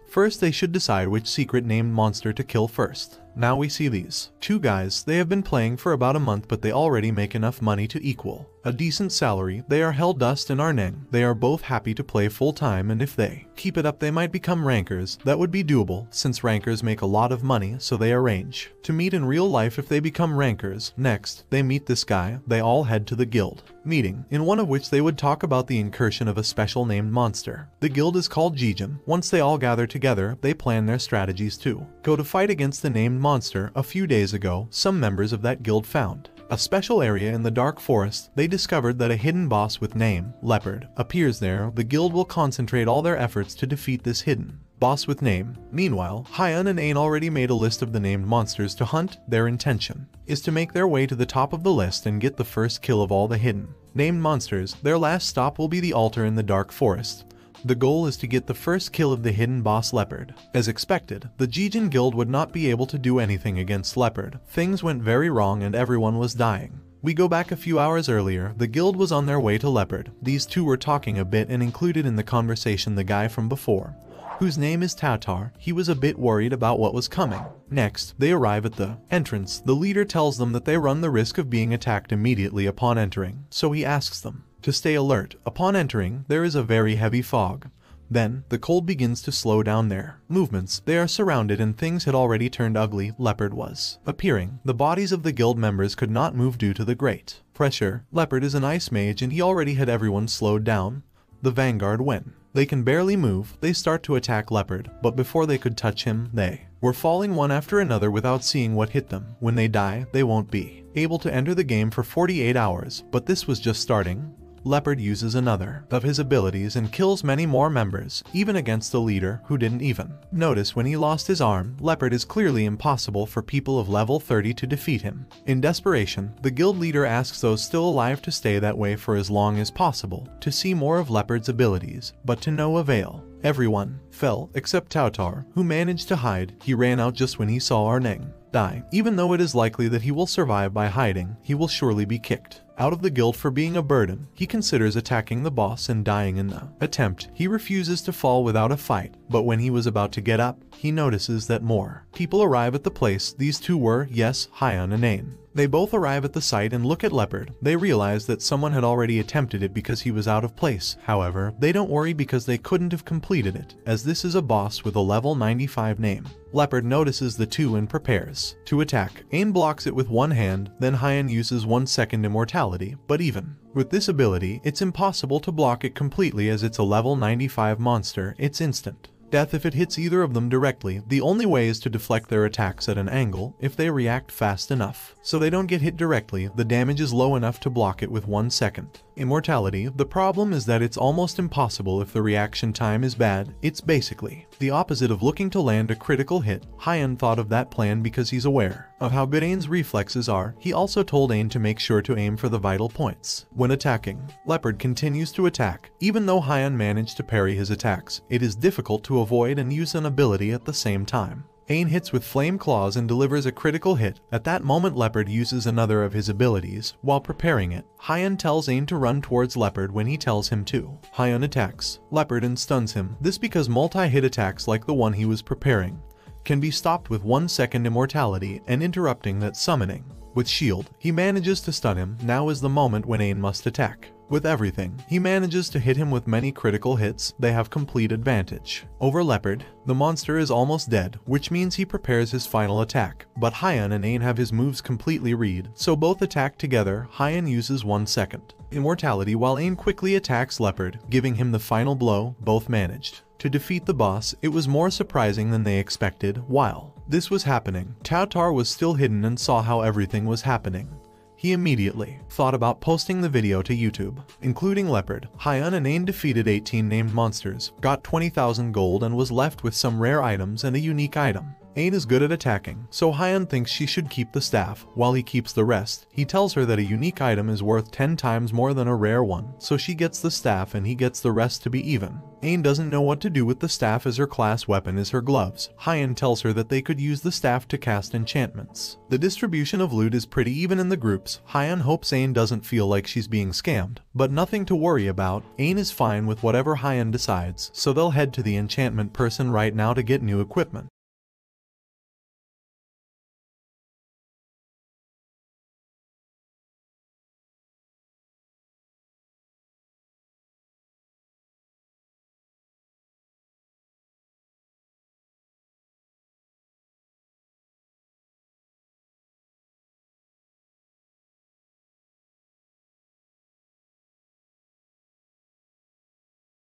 First, they should decide which secret named monster to kill first. Now we see these two guys. They have been playing for about a month, but they already make enough money to equal a decent salary. They are Hell Dust and Arneng. They are both happy to play full time, and if they keep it up they might become rankers. That would be doable since rankers make a lot of money, so they arrange to meet in real life if they become rankers. Next, they meet this guy. They all head to the guild meeting, in one of which they would talk about the incursion of a special named monster. The guild is called Jijin. Once they all gather together, they plan their strategies to go to fight against the named monster. A few days ago, some members of that guild found a special area in the dark forest. They discovered that a hidden boss with name Leopard appears there. The guild will concentrate all their efforts to defeat this hidden boss with name. Meanwhile, Hyun and Ain already made a list of the named monsters to hunt. Their intention is to make their way to the top of the list and get the first kill of all the hidden named monsters. Their last stop will be the altar in the dark forest. The goal is to get the first kill of the hidden boss Leopard. As expected, the Jijin guild would not be able to do anything against Leopard. Things went very wrong and everyone was dying. We go back a few hours earlier. The guild was on their way to Leopard. These two were talking a bit, and included in the conversation the guy from before, whose name is Tatar. He was a bit worried about what was coming. Next, they arrive at the entrance. The leader tells them that they run the risk of being attacked immediately upon entering, so he asks them to stay alert. Upon entering, there is a very heavy fog. Then, the cold begins to slow down their movements. They are surrounded and things had already turned ugly. Leopard was appearing. The bodies of the guild members could not move due to the great pressure. Leopard is an ice mage and he already had everyone slowed down. The vanguard, when they can barely move, they start to attack Leopard, but before they could touch him, they were falling one after another without seeing what hit them. When they die, they won't be able to enter the game for 48 hours, but this was just starting. Leopard uses another of his abilities and kills many more members, even against the leader, who didn't even notice when he lost his arm. Leopard is clearly impossible for people of level 30 to defeat him. In desperation, the guild leader asks those still alive to stay that way for as long as possible, to see more of Leopard's abilities, but to no avail. Everyone fell except Tautar, who managed to hide. He ran out just when he saw Arneng die. Even though it is likely that he will survive by hiding, he will surely be kicked out of the guild for being a burden. He considers attacking the boss and dying in the attempt. He refuses to fall without a fight, but when he was about to get up, he notices that more people arrive at the place. These two were, yes, Hyun and Ain. They both arrive at the site and look at Leopard. They realize that someone had already attempted it because he was out of place. However, they don't worry because they couldn't have completed it, as this is a boss with a level 95 name. Leopard notices the two and prepares to attack. Ain blocks it with one hand, then Hyun uses 1 second immortality, but even with this ability, it's impossible to block it completely as it's a level 95 monster. It's instant death if it hits either of them directly. The only way is to deflect their attacks at an angle if they react fast enough, so they don't get hit directly. The damage is low enough to block it with 1 second. Immortality. The problem is that it's almost impossible if the reaction time is bad. It's basically the opposite of looking to land a critical hit. Hyun thought of that plan because he's aware of how good Ain's reflexes are. He also told Ain to make sure to aim for the vital points when attacking. Leopard continues to attack. Even though Hyun managed to parry his attacks, it is difficult to avoid and use an ability at the same time. Ain hits with flame claws and delivers a critical hit. At that moment, Leopard uses another of his abilities. While preparing it, Hyun tells Ain to run towards Leopard when he tells him to. Hyun attacks Leopard and stuns him. This because multi-hit attacks like the one he was preparing can be stopped with 1 second immortality and interrupting that summoning. With shield, he manages to stun him. Now is the moment when Ain must attack. With everything, he manages to hit him with many critical hits. They have complete advantage over Leopard. The monster is almost dead, which means he prepares his final attack. But Hyun and Ain have his moves completely read, so both attack together. Hyun uses 1 second immortality while Ain quickly attacks Leopard, giving him the final blow. Both managed to defeat the boss. It was more surprising than they expected. While this was happening, Tautar was still hidden and saw how everything was happening. He immediately thought about posting the video to YouTube, including Leopard. Hyun and Ain defeated 18 named monsters, got 20,000 gold and was left with some rare items and a unique item. Ain is good at attacking, so Hyun thinks she should keep the staff, while he keeps the rest. He tells her that a unique item is worth 10 times more than a rare one, so she gets the staff and he gets the rest to be even. Ain doesn't know what to do with the staff as her class weapon is her gloves. Hyun tells her that they could use the staff to cast enchantments. The distribution of loot is pretty even in the groups. Hyun hopes Ain doesn't feel like she's being scammed, but nothing to worry about. Ain is fine with whatever Hyun decides, so they'll head to the enchantment person right now to get new equipment.